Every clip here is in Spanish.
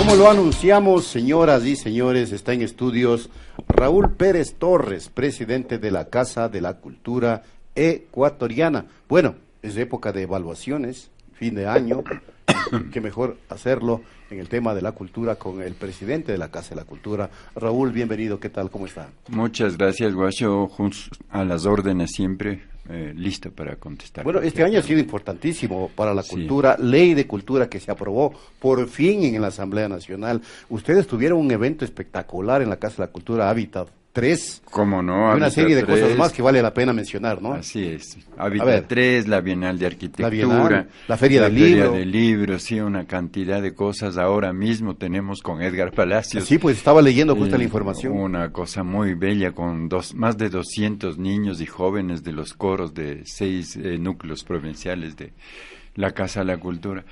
Como lo anunciamos, señoras y señores, está en estudios Raúl Pérez Torres, presidente de la Casa de la Cultura Ecuatoriana. Bueno, es época de evaluaciones, fin de año, qué mejor hacerlo en el tema de la cultura con el presidente de la Casa de la Cultura. Raúl, bienvenido, ¿qué tal? ¿Cómo está? Muchas gracias, Guacho, a las órdenes siempre, listo para contestar. Bueno, este año ha sido importantísimo para la cultura, ley de cultura que se aprobó por fin en la Asamblea Nacional. Ustedes tuvieron un evento espectacular en la Casa de la Cultura, Hábitat 3. ¿Cómo no? Y una serie de cosas más que vale la pena mencionar, ¿no? Así es. Hábitat 3, la Bienal de Arquitectura, la Feria del Libro, sí, una cantidad de cosas. Ahora mismo tenemos con Edgar Palacios. Sí, pues estaba leyendo justo la información. Una cosa muy bella con más de 200 niños y jóvenes de los coros de 6 núcleos provinciales de la Casa de la Cultura.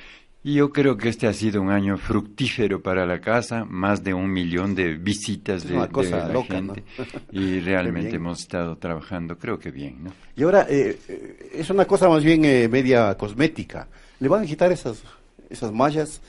Y yo creo que este ha sido un año fructífero para la casa, más de 1 millón de visitas de la loca, gente, ¿no? Y realmente hemos estado trabajando, creo que bien, ¿no? Y ahora, es una cosa más bien media cosmética. ¿Le van a quitar esas mallas?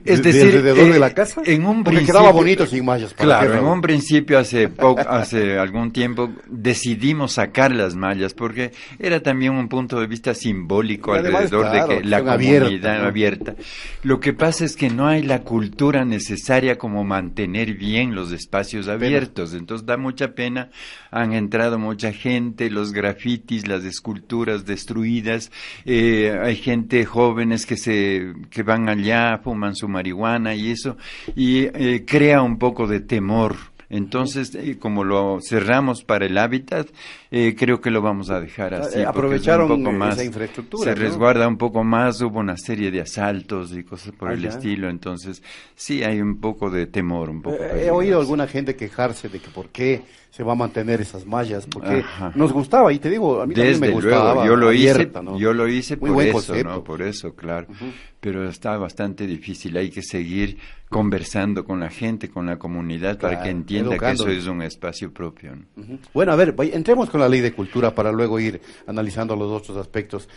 Es decir, alrededor de la casa, en un porque principio quedaba bonito sin mallas. Claro, en un principio hace algún tiempo decidimos sacar las mallas porque era también un punto de vista simbólico alrededor de que la comunidad abierta. Lo que pasa es que no hay la cultura necesaria como mantener bien los espacios abiertos, entonces da mucha pena. Han entrado mucha gente, los grafitis, las esculturas destruidas, hay gente jóvenes que van allá, fuman su marihuana y eso, y crea un poco de temor. Entonces, como lo cerramos para el hábitat, creo que lo vamos a dejar así. Aprovecharon un poco más, esa infraestructura, se resguarda un poco más, hubo una serie de asaltos y cosas por el estilo, entonces sí hay un poco de temor. He oído a alguna gente quejarse de que por qué se va a mantener esas mallas, porque nos gustaba, y te digo, a mí también me gustaba. Yo lo ¿no? hice Muy por buen eso, concepto. ¿no? Por eso, claro. Pero está bastante difícil, hay que seguir conversando con la gente, con la comunidad, para que entienda que eso es un espacio propio, ¿no? Bueno, a ver, entremos con la ley de cultura para luego ir analizando los otros aspectos.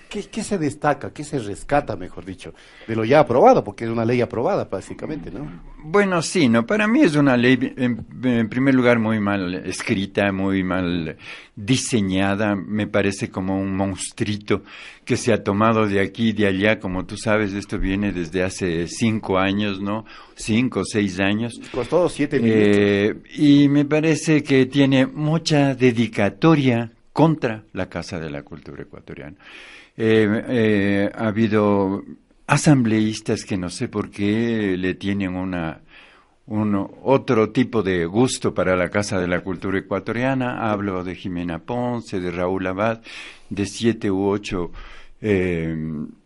¿Qué se destaca, qué se rescata, mejor dicho, de lo ya aprobado? Porque es una ley aprobada, básicamente, ¿no? Bueno, sí, ¿no? Para mí es una ley, en primer lugar, muy mal escrita, muy mal diseñada. Me parece como un monstruito que se ha tomado de aquí y de allá. Como tú sabes, esto viene desde hace 5 años, ¿no? 5 o 6 años. Costó 7 minutos. Y me parece que tiene mucha dedicatoria contra la Casa de la Cultura Ecuatoriana. Ha habido asambleístas que no sé por qué le tienen otro tipo de gusto para la Casa de la Cultura Ecuatoriana. Hablo de Jimena Ponce, de Raúl Abad, de 7 u 8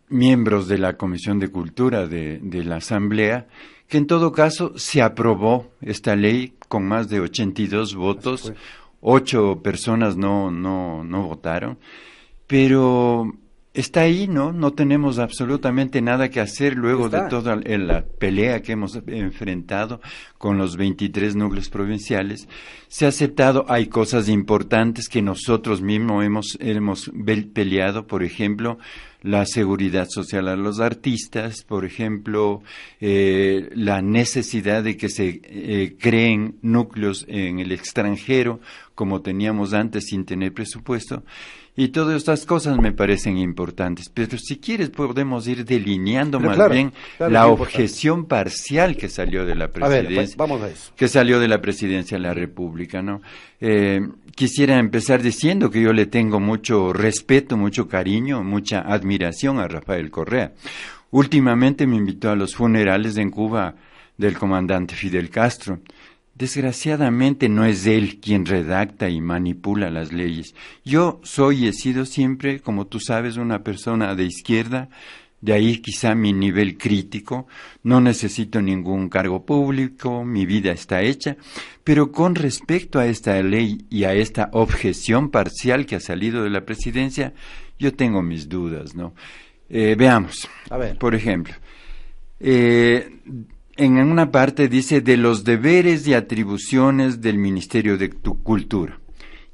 miembros de la Comisión de Cultura de la Asamblea, que en todo caso se aprobó esta ley con más de 82 votos, 8 personas no votaron, pero está ahí, ¿no? No tenemos absolutamente nada que hacer luego de toda la pelea que hemos enfrentado con los 23 núcleos provinciales. Se ha aceptado, hay cosas importantes que nosotros mismos hemos peleado, por ejemplo, la seguridad social a los artistas, por ejemplo, la necesidad de que se creen núcleos en el extranjero, como teníamos antes sin tener presupuesto. Y todas estas cosas me parecen importantes, pero si quieres podemos ir delineando bien la objeción parcial que salió de la presidencia. A ver, vamos a eso. Que salió de la presidencia de la República, ¿no? Quisiera empezar diciendo que yo le tengo mucho respeto, mucho cariño, mucha admiración a Rafael Correa. Últimamente me invitó a los funerales en Cuba del comandante Fidel Castro. Desgraciadamente no es él quien redacta y manipula las leyes. Yo soy y he sido siempre, como tú sabes, una persona de izquierda, de ahí quizá mi nivel crítico, no necesito ningún cargo público, mi vida está hecha, pero con respecto a esta ley y a esta objeción parcial que ha salido de la presidencia, yo tengo mis dudas, ¿no? Veamos, a ver. Por ejemplo, en una parte dice de los deberes y atribuciones del Ministerio de Cultura.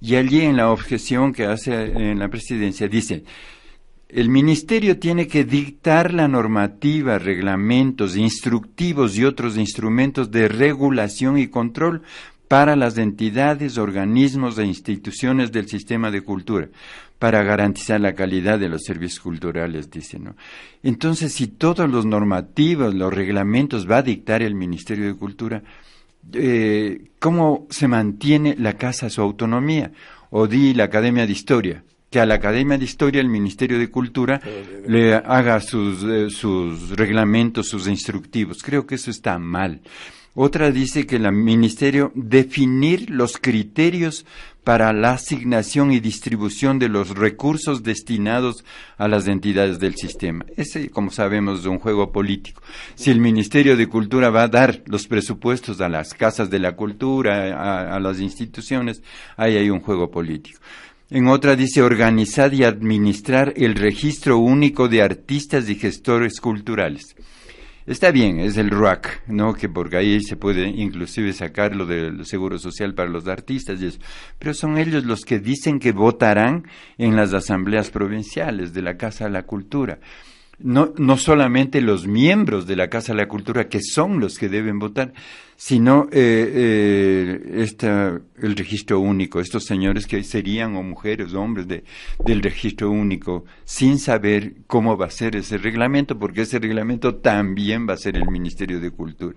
Y allí en la objeción que hace en la presidencia dice, el ministerio tiene que dictar la normativa, reglamentos, instructivos y otros instrumentos de regulación y control para las entidades, organismos e instituciones del sistema de cultura, para garantizar la calidad de los servicios culturales, dice, ¿no? Entonces, si todos los normativos, los reglamentos va a dictar el Ministerio de Cultura, ¿cómo se mantiene la casa su autonomía? O la Academia de Historia, que a la Academia de Historia el Ministerio de Cultura le haga sus reglamentos, sus instructivos. Creo que eso está mal. Otra dice que el ministerio definir los criterios para la asignación y distribución de los recursos destinados a las entidades del sistema. Ese, como sabemos, es un juego político. Si el Ministerio de Cultura va a dar los presupuestos a las casas de la cultura, a las instituciones, ahí hay un juego político. En otra dice organizar y administrar el registro único de artistas y gestores culturales. Está bien, es el RUAC, ¿no? Que porque ahí se puede inclusive sacar lo del seguro social para los artistas y eso. Pero son ellos los que dicen que votarán en las asambleas provinciales de la Casa de la Cultura. No solamente los miembros de la Casa de la Cultura, que son los que deben votar, sino el registro único, estos señores que serían o mujeres o hombres del registro único, sin saber cómo va a ser ese reglamento, porque ese reglamento también va a ser el Ministerio de Cultura.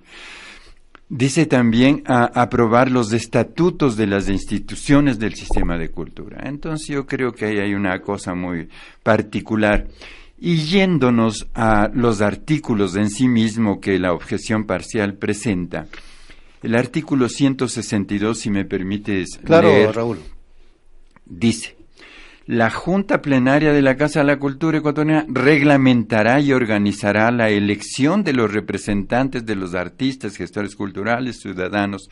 Dice también a aprobar los estatutos de las instituciones del sistema de cultura. Entonces yo creo que ahí hay una cosa muy particular. Y yéndonos a los artículos en sí mismo que la objeción parcial presenta, el artículo 162, si me permites leer, Raúl. Dice: la Junta Plenaria de la Casa de la Cultura Ecuatoriana reglamentará y organizará la elección de los representantes de los artistas, gestores culturales, ciudadanos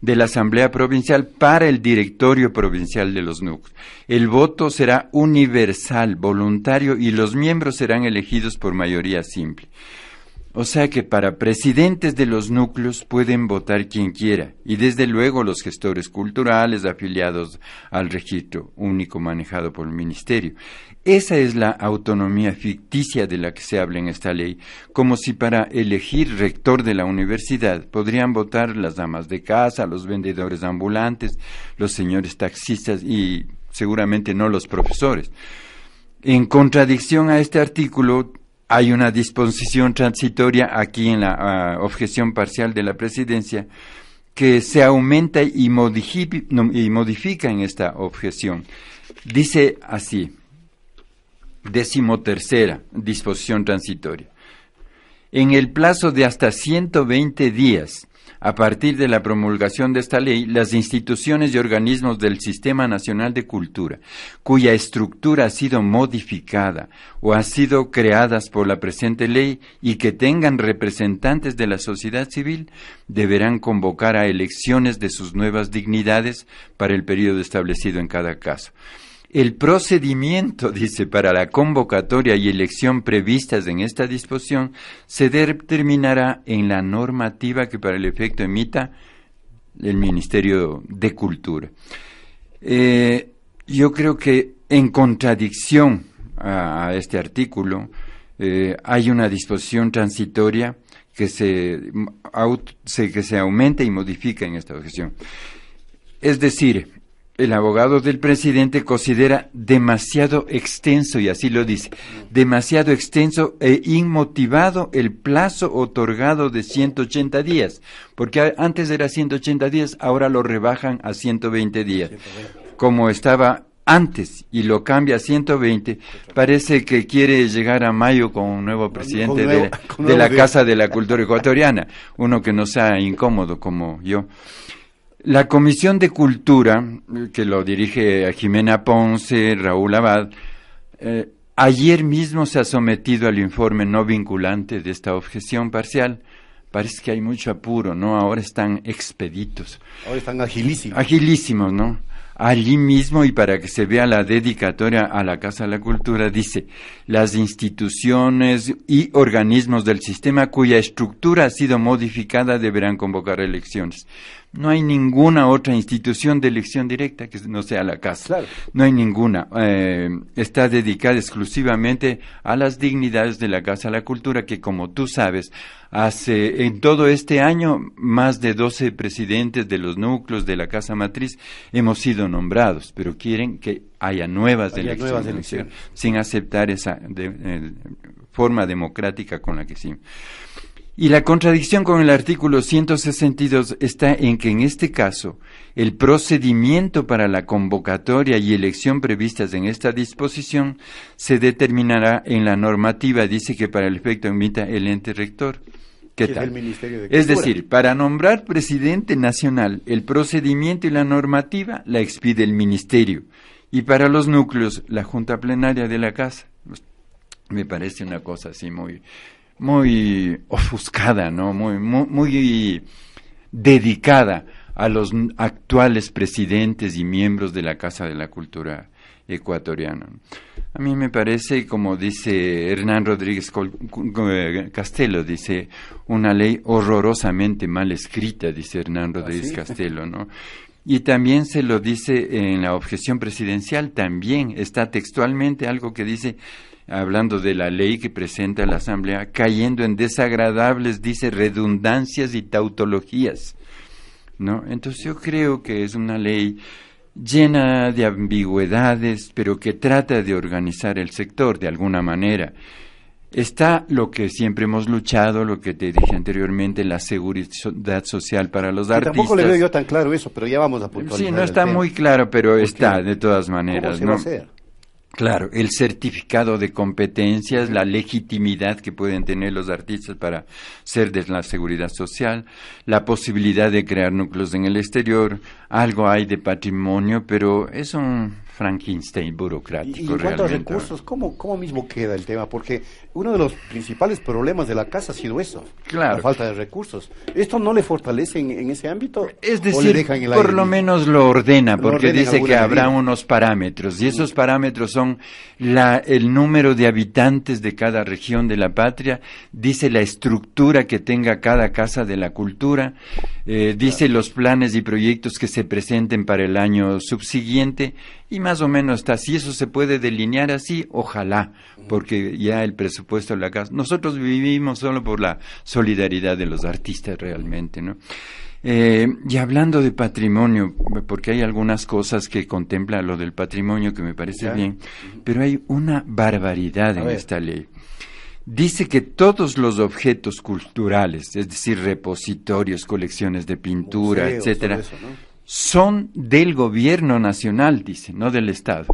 de la Asamblea Provincial para el Directorio Provincial de los Núcleos. El voto será universal, voluntario y los miembros serán elegidos por mayoría simple. O sea que para presidentes de los núcleos pueden votar quien quiera, y desde luego los gestores culturales afiliados al registro único manejado por el Ministerio. Esa es la autonomía ficticia de la que se habla en esta ley, como si para elegir rector de la universidad podrían votar las amas de casa, los vendedores ambulantes, los señores taxistas y seguramente no los profesores. En contradicción a este artículo, hay una disposición transitoria aquí en la objeción parcial de la presidencia que se aumenta y modifica en esta objeción. Dice así, 13ª disposición transitoria. En el plazo de hasta 120 días, a partir de la promulgación de esta ley, las instituciones y organismos del Sistema Nacional de Cultura, cuya estructura ha sido modificada o ha sido creadas por la presente ley y que tengan representantes de la sociedad civil, deberán convocar a elecciones de sus nuevas dignidades para el periodo establecido en cada caso. El procedimiento, dice, para la convocatoria y elección previstas en esta disposición se determinará en la normativa que para el efecto emita el Ministerio de Cultura. Yo creo que en contradicción a este artículo hay una disposición transitoria que se aumenta y modifica en esta objeción. Es decir, el abogado del presidente considera demasiado extenso, y así lo dice, demasiado extenso e inmotivado el plazo otorgado de 180 días, porque antes era 180 días, ahora lo rebajan a 120 días. Como estaba antes y lo cambia a 120, parece que quiere llegar a mayo con un nuevo presidente de la Casa de la Cultura Ecuatoriana, uno que no sea incómodo como yo. La Comisión de Cultura, que lo dirige a Jimena Ponce, Raúl Abad, ayer mismo se ha sometido al informe no vinculante de esta objeción parcial. Parece que hay mucho apuro, ¿no? Ahora están expeditos. Ahora están agilísimos. Agilísimos, ¿no? Allí mismo, y para que se vea la dedicatoria a la Casa de la Cultura, dice: las instituciones y organismos del sistema cuya estructura ha sido modificada deberán convocar elecciones. No hay ninguna otra institución de elección directa que no sea la Casa. Claro. No hay ninguna. Está dedicada exclusivamente a las dignidades de la Casa de la Cultura, que como tú sabes, hace en todo este año más de 12 presidentes de los núcleos de la Casa Matriz hemos sido nombrados, pero quieren que haya nuevas elecciones sin aceptar esa forma democrática con la que sí. Y la contradicción con el artículo 162 está en que en este caso el procedimiento para la convocatoria y elección previstas en esta disposición se determinará en la normativa, dice que para el efecto emita el ente rector. ¿Qué tal? Es el Ministerio de Cultura. Es decir, para nombrar presidente nacional, el procedimiento y la normativa la expide el ministerio, y para los núcleos, la Junta Plenaria de la Casa. Me parece una cosa así muy ofuscada, ¿no? Muy dedicada a los actuales presidentes y miembros de la Casa de la Cultura ecuatoriana. A mí me parece, como dice Hernán Rodríguez Castelo, dice, una ley horrorosamente mal escrita, dice Hernán Rodríguez Castelo, ¿no? Y también se lo dice en la objeción presidencial, también está textualmente algo que dice, hablando de la ley que presenta la Asamblea, cayendo en desagradables, dice, redundancias y tautologías, ¿no? Entonces yo creo que es una ley llena de ambigüedades, pero que trata de organizar el sector de alguna manera. Está lo que siempre hemos luchado, lo que te dije anteriormente, la seguridad social para los artistas. Tampoco le veo yo tan claro eso, pero ya vamos a puntualizar. Sí, no está muy claro, pero está de todas maneras, ¿cómo se va a hacer? Claro, el certificado de competencias, la legitimidad que pueden tener los artistas para ser de la seguridad social, la posibilidad de crear núcleos en el exterior, algo hay de patrimonio, pero es un Frankenstein burocrático. Y en cuanto a recursos, ¿cómo mismo queda el tema? Porque uno de los principales problemas de la Casa ha sido eso, la falta de recursos. ¿Esto no le fortalece en ese ámbito? Es decir, por lo menos lo ordena, porque dice que habrá unos parámetros, y esos parámetros son el número de habitantes de cada región de la patria, dice la estructura que tenga cada Casa de la Cultura, dice los planes y proyectos que se presenten para el año subsiguiente, y más o menos está, si eso se puede delinear así, ojalá, porque ya el presupuesto de la Casa, nosotros vivimos solo por la solidaridad de los artistas realmente, ¿no? Y hablando de patrimonio, porque hay algunas cosas que contempla lo del patrimonio que me parece bien, pero hay una barbaridad en esta ley. Dice que todos los objetos culturales, es decir, repositorios, colecciones de pintura, museos, etcétera, eso, ¿no?, son del gobierno nacional, dice, no del Estado.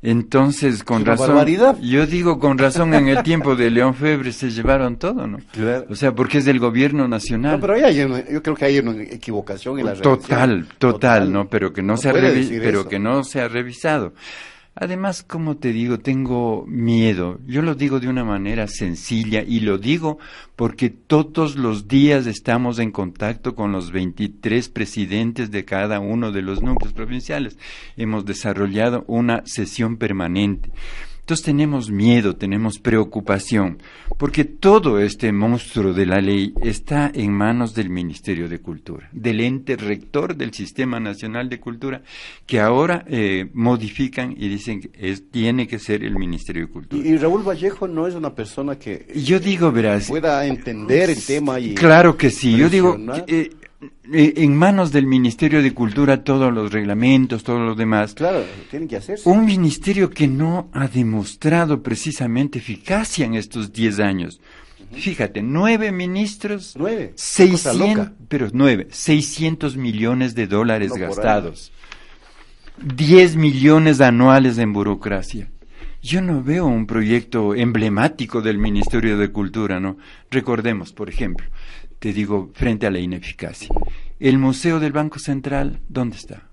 Entonces, con razón, barbaridad. Yo digo con razón, en el tiempo de León Febres se llevaron todo, ¿no? Claro. O sea, porque es del gobierno nacional. No, pero yo creo que hay una equivocación en la redacción. Total, ¿no? Pero que no se ha revisado. Además, como te digo, tengo miedo. Yo lo digo de una manera sencilla y lo digo porque todos los días estamos en contacto con los 23 presidentes de cada uno de los núcleos provinciales. Hemos desarrollado una sesión permanente. Entonces tenemos miedo, tenemos preocupación, porque todo este monstruo de la ley está en manos del Ministerio de Cultura, del ente rector del Sistema Nacional de Cultura, que ahora modifican y dicen que tiene que ser el Ministerio de Cultura. Y Raúl Vallejo no es una persona que yo digo, verás, pueda entender el tema y claro que sí, yo digo en manos del Ministerio de Cultura todos los reglamentos, todo lo demás. Claro, tienen que hacerse. Un ministerio que no ha demostrado precisamente eficacia en estos 10 años. Fíjate, 9 ministros, 600 millones de dólares gastados, 10 millones anuales en burocracia. Yo no veo un proyecto emblemático del Ministerio de Cultura, ¿no? Recordemos, por ejemplo, te digo, frente a la ineficacia, el Museo del Banco Central, ¿dónde está?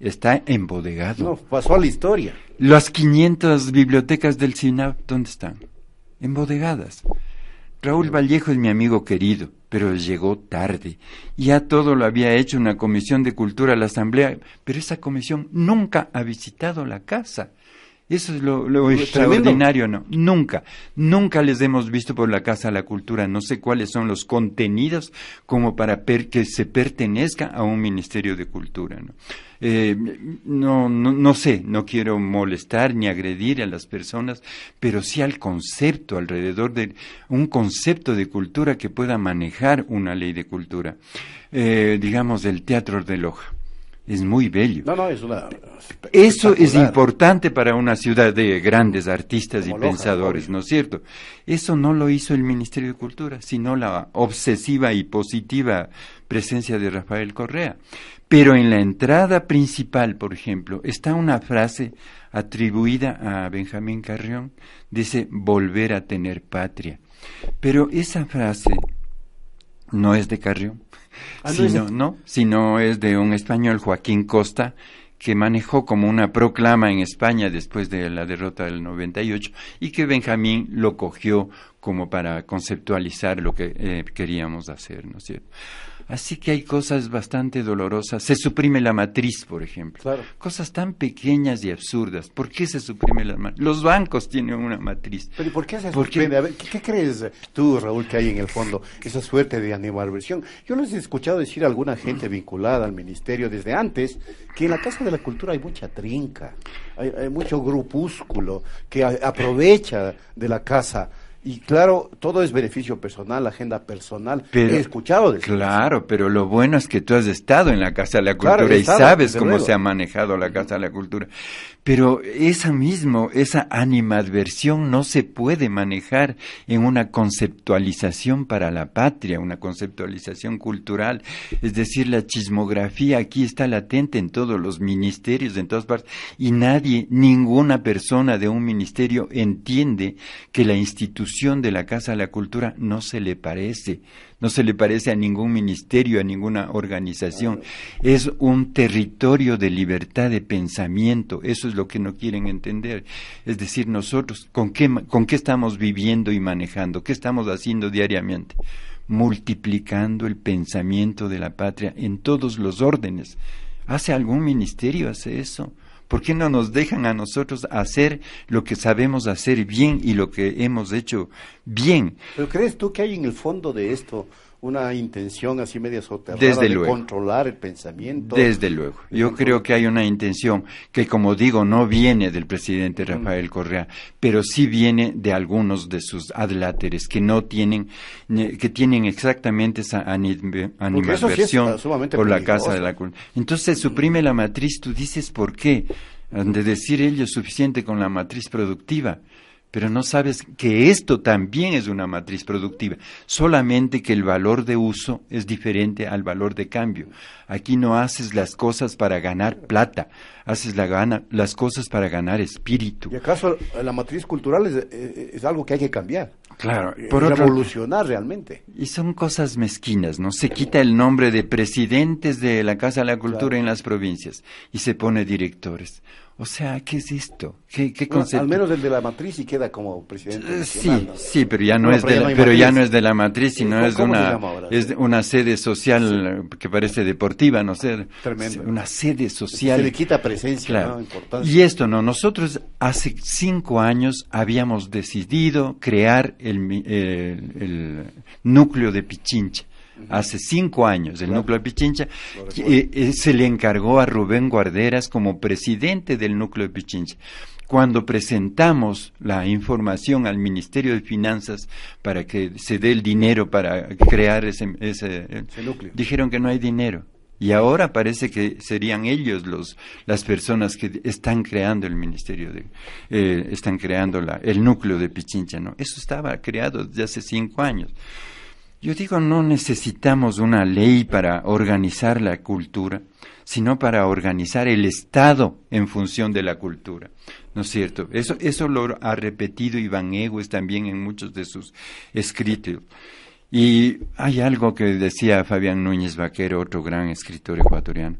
Está embodegado. No, pasó a la historia. Las 500 bibliotecas del SINAP, ¿dónde están? Embodegadas. Raúl Vallejo es mi amigo querido, pero llegó tarde. Ya todo lo había hecho una comisión de cultura a la Asamblea, pero esa comisión nunca ha visitado la casa. Eso es lo extraordinario, ¿no? Nunca les hemos visto por la Casa de la Cultura, no sé cuáles son los contenidos como para que se pertenezca a un Ministerio de Cultura, ¿no? No sé, no quiero molestar ni agredir a las personas, pero sí al concepto, alrededor de un concepto de cultura que pueda manejar una ley de cultura. Digamos, el Teatro de Loja. Es muy bello. No, es una... Eso es importante para una ciudad de grandes artistas como y Loja, pensadores, ¿no es cierto? Eso no lo hizo el Ministerio de Cultura, sino la obsesiva y positiva presencia de Rafael Correa. Pero en la entrada principal, por ejemplo, está una frase atribuida a Benjamín Carrión, dice, volver a tener patria. Pero esa frase no es de Carrión. Sino es de un español, Joaquín Costa, que manejó como una proclama en España después de la derrota del 98 y que Benjamín lo cogió como para conceptualizar lo que queríamos hacer, ¿no es cierto? Así que hay cosas bastante dolorosas. Se suprime la matriz, por ejemplo. Claro. Cosas tan pequeñas y absurdas. ¿Por qué se suprime la matriz? Los bancos tienen una matriz. ¿Pero por qué se suprime? A ver, ¿qué crees tú, Raúl, que hay en el fondo? Esa suerte de animadversión. Yo les he escuchado decir a alguna gente vinculada al ministerio desde antes que en la Casa de la Cultura hay mucha trinca, hay mucho grupúsculo que aprovecha de la casa. Y claro, todo es beneficio personal, agenda personal. He escuchado de eso. Claro, pero lo bueno es que tú has estado en la Casa de la Cultura, claro, y sabes cómo se ha manejado la Casa de la Cultura. Pero esa animadversión no se puede manejar en una conceptualización para la patria, una conceptualización cultural. Es decir, la chismografía aquí está latente en todos los ministerios, en todas partes, y ninguna persona de un ministerio entiende que la institución de la Casa de la Cultura no se le parece a ningún ministerio, a ninguna organización. Es un territorio de libertad de pensamiento, eso es lo que no quieren entender. Es decir, nosotros, ¿con qué estamos viviendo y manejando? ¿Qué estamos haciendo diariamente? Multiplicando el pensamiento de la patria en todos los órdenes. ¿Hace algún ministerio hace eso? ¿Por qué no nos dejan a nosotros hacer lo que sabemos hacer bien y lo que hemos hecho bien? ¿Pero crees tú que hay en el fondo de esto una intención así media soterrada de controlar el pensamiento? Desde luego. Yo creo que hay una intención que, como digo, no viene del presidente Rafael Correa, pero sí viene de algunos de sus adláteres que tienen exactamente esa animadversión por la Casa de la Cultura. Entonces suprime la matriz, tú dices, ¿por qué? Han de decir ellos suficiente con la matriz productiva. Pero no sabes que esto también es una matriz productiva, solamente que el valor de uso es diferente al valor de cambio. Aquí no haces las cosas para ganar plata, haces las cosas para ganar espíritu. ¿Y acaso la matriz cultural es algo que hay que cambiar? Claro, revolucionar realmente. Y son cosas mezquinas, ¿no? Se quita el nombre de presidentes de la Casa de la Cultura en las provincias y se pone directores. O sea, ¿qué es esto? ¿Qué concepto? Al menos el de la matriz sí queda como presidente nacional, ¿no? Sí, pero ya no es de la matriz, sino es una sede social que parece deportiva, no sé. Tremendo. Una sede social. Se le quita presencia, claro. ¿no? Importancia. Y esto no, nosotros hace 5 años habíamos decidido crear el núcleo de Pichincha. Hace 5 años, el núcleo de Pichincha, se le encargó a Rubén Guarderas como presidente del núcleo de Pichincha. Cuando presentamos la información al Ministerio de Finanzas para que se dé el dinero para crear ese núcleo, dijeron que no hay dinero. Y ahora parece que serían ellos las personas que están creando el ministerio están creando el núcleo de Pichincha, ¿no? Eso estaba creado desde hace 5 años. Yo digo, no necesitamos una ley para organizar la cultura, sino para organizar el Estado en función de la cultura, ¿no es cierto? Eso lo ha repetido Iván Egues también en muchos de sus escritos. Y hay algo que decía Fabián Núñez Vaquero, otro gran escritor ecuatoriano.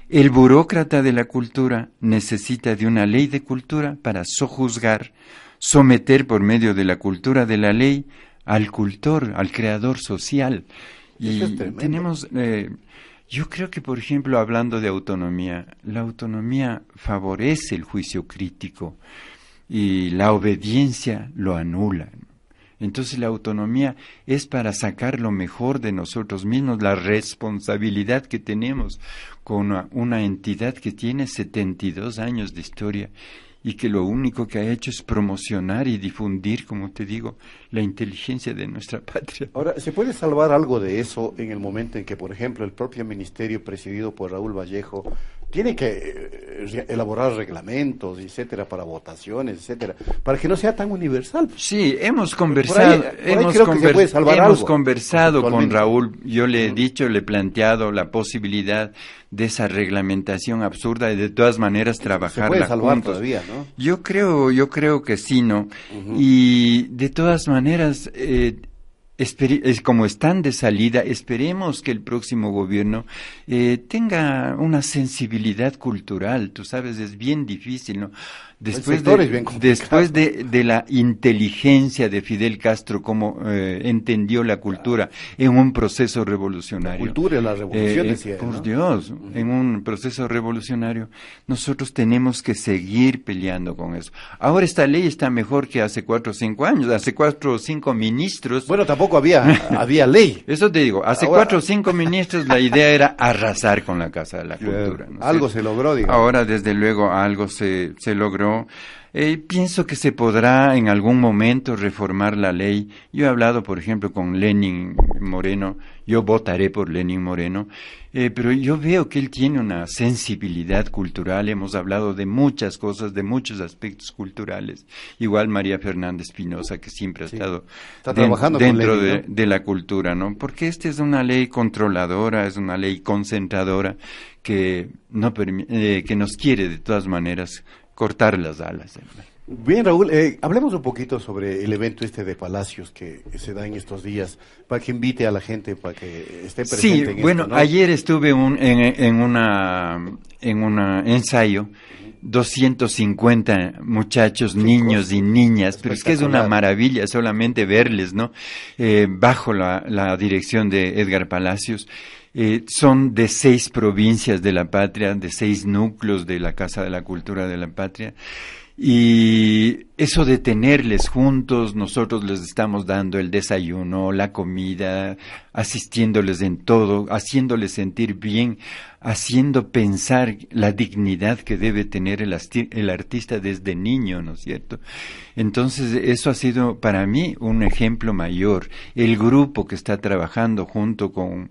El burócrata de la cultura necesita de una ley de cultura para sojuzgar, someter por medio de la cultura de la ley al cultor, al creador social. Y tenemos, Yo creo que, por ejemplo, hablando de autonomía, la autonomía favorece el juicio crítico y la obediencia lo anula. Entonces la autonomía es para sacar lo mejor de nosotros mismos, la responsabilidad que tenemos con una entidad que tiene 72 años de historia y que lo único que ha hecho es promocionar y difundir, como te digo, la inteligencia de nuestra patria. Ahora, ¿se puede salvar algo de eso en el momento en que, por ejemplo, el propio ministerio presidido por Raúl Vallejo tiene que elaborar reglamentos, etcétera, para votaciones, etcétera, para que no sea tan universal? Sí, hemos conversado, hemos conversado con Raúl. Yo le he dicho, le he planteado la posibilidad de esa reglamentación absurda y de todas maneras trabajarla juntos. Se puede salvar todavía, ¿no? Yo creo que sí, ¿no? Y de todas maneras, como están de salida, esperemos que el próximo gobierno tenga una sensibilidad cultural. Tú sabes, es bien difícil, ¿no? Después de la inteligencia de Fidel Castro, como entendió la cultura en un proceso revolucionario. La cultura y la revolución, decía, por ¿no? Dios, en un proceso revolucionario, nosotros tenemos que seguir peleando con eso. Ahora esta ley está mejor que hace 4 o 5 años, hace 4 o 5 ministros. Bueno, tampoco había ley. Eso te digo, hace 4 o 5 ministros la idea era arrasar con la Casa de la Cultura. ¿no? Algo se logró, digamos. Ahora, desde luego, algo se logró. Pienso que se podrá en algún momento reformar la ley. Yo he hablado, por ejemplo, con Lenín Moreno. Yo votaré por Lenín Moreno, pero yo veo que él tiene una sensibilidad cultural. Hemos hablado de muchas cosas, de muchos aspectos culturales. Igual María Fernanda Espinosa, que siempre ha estado trabajando dentro con Lenin, ¿no? de la cultura, ¿no? Porque esta es una ley controladora, es una ley concentradora que que nos quiere de todas maneras cortar las alas. Bien, Raúl, hablemos un poquito sobre el evento de Palacios que se da en estos días, para que invite a la gente, para que esté presente. Sí, bueno, ¿no? Ayer estuve en un ensayo, 250 muchachos, niños y niñas, pero es que es una maravilla solamente verles, ¿no? Bajo la dirección de Edgar Palacios. Son de 6 provincias de la patria, de 6 núcleos de la Casa de la Cultura de la Patria, y eso de tenerles juntos, nosotros les estamos dando el desayuno, la comida, asistiéndoles en todo, haciéndoles sentir bien, haciendo pensar la dignidad que debe tener el artista desde niño, ¿no es cierto? Entonces, eso ha sido para mí un ejemplo mayor. El grupo que está trabajando junto con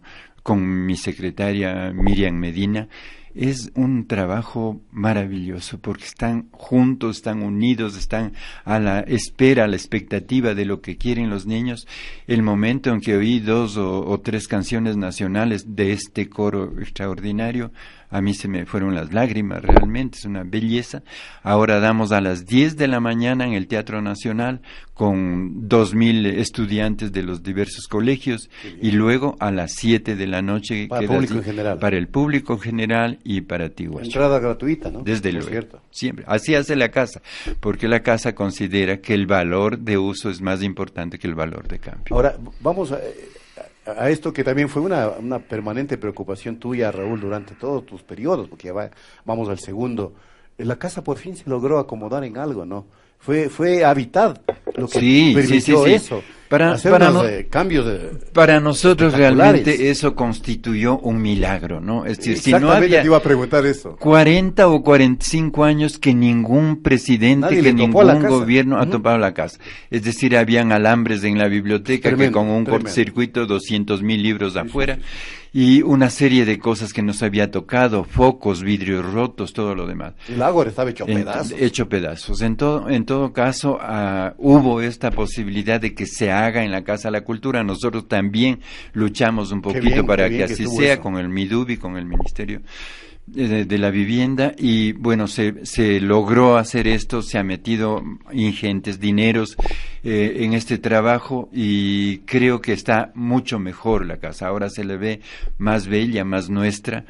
mi secretaria Miriam Medina, es un trabajo maravilloso porque están juntos, están unidos, están a la espera, a la expectativa de lo que quieren los niños. El momento en que oí 2 o 3 canciones nacionales de este coro extraordinario, a mí se me fueron las lágrimas, realmente es una belleza. Ahora damos a las 10 de la mañana en el Teatro Nacional con 2,000 estudiantes de los diversos colegios y luego a las 7 de la noche para el público en general. Para el público en general y para ti, Guacho. Entrada gratuita, ¿no? Desde luego, siempre. Así hace la casa, porque la casa considera que el valor de uso es más importante que el valor de cambio. Ahora, vamos a esto que también fue una permanente preocupación tuya, Raúl, durante todos tus periodos, porque ya vamos al segundo. La casa por fin se logró acomodar en algo, ¿no? Fue Habitat lo que permitió eso. Para nosotros realmente eso constituyó un milagro, ¿no? Es decir, si no había te iba a preguntar eso. 40 o 45 años que ningún presidente, que ningún gobierno ha topado la casa. Es decir, habían alambres en la biblioteca que con un cortocircuito 200,000 libros afuera. Y una serie de cosas que nos había tocado, focos, vidrios rotos, todo lo demás. El agua estaba hecho pedazos. En todo caso, hubo esta posibilidad de que se haga en la Casa de la Cultura. Nosotros también luchamos un poquito para que así sea, con el MIDUBI, con el Ministerio de la Vivienda, y bueno, se logró hacer esto, se ha metido ingentes dineros en este trabajo y creo que está mucho mejor la casa. Ahora se le ve más bella, más nuestra,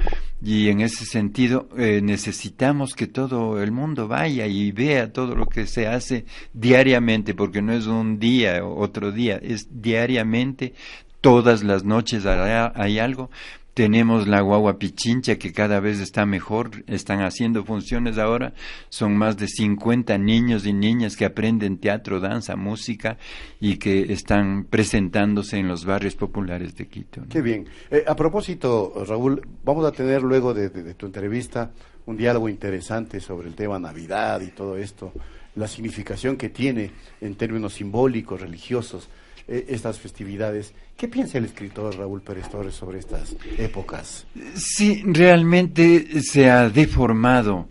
y en ese sentido necesitamos que todo el mundo vaya y vea todo lo que se hace diariamente, porque no es un día o otro día, es diariamente. Todas las noches hay algo Tenemos la guagua Pichincha, que cada vez está mejor, están haciendo funciones ahora, son más de 50 niños y niñas que aprenden teatro, danza, música y que están presentándose en los barrios populares de Quito, ¿no? Qué bien. A propósito, Raúl, vamos a tener luego de tu entrevista un diálogo interesante sobre el tema Navidad y todo esto, la significación que tiene en términos simbólicos, religiosos, estas festividades. ¿Qué piensa el escritor Raúl Pérez Torres sobre estas épocas? Sí, realmente se ha deformado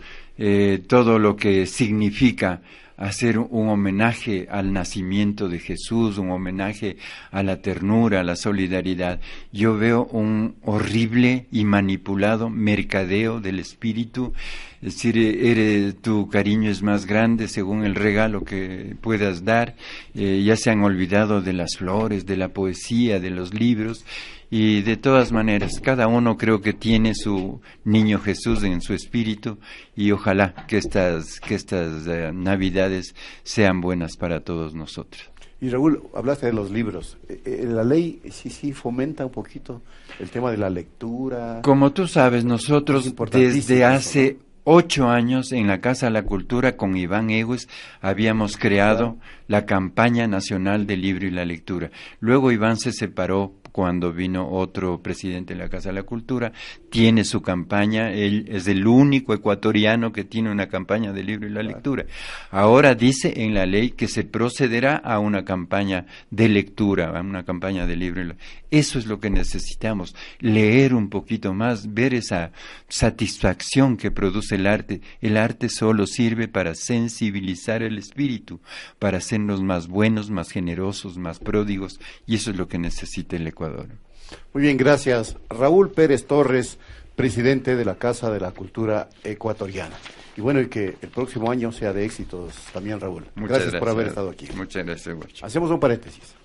todo lo que significa hacer un homenaje al nacimiento de Jesús, un homenaje a la ternura, a la solidaridad. Yo veo un horrible y manipulado mercadeo del espíritu, es decir, tu cariño es más grande según el regalo que puedas dar. Ya se han olvidado de las flores, de la poesía, de los libros. Y de todas maneras, cada uno creo que tiene su niño Jesús en su espíritu y ojalá que estas Navidades sean buenas para todos nosotros. Y Raúl, hablaste de los libros. La ley sí fomenta un poquito el tema de la lectura. Como tú sabes, nosotros desde hace 8 años en la Casa de la Cultura con Iván Egues habíamos creado la campaña nacional del libro y la lectura. Luego Iván se separó cuando vino otro presidente de la Casa de la Cultura, tiene su campaña, él es el único ecuatoriano que tiene una campaña de libro y la lectura. Ahora dice en la ley que se procederá a una campaña de lectura, a una campaña de libro y la lectura. Eso es lo que necesitamos, leer un poquito más, ver esa satisfacción que produce el arte. El arte solo sirve para sensibilizar el espíritu, para hacernos más buenos, más generosos, más pródigos, y eso es lo que necesita el Ecuador. Muy bien, gracias. Raúl Pérez Torres, presidente de la Casa de la Cultura Ecuatoriana. Y bueno, y que el próximo año sea de éxitos también, Raúl. Gracias por haber estado aquí. Muchas gracias, Guacho. Hacemos un paréntesis.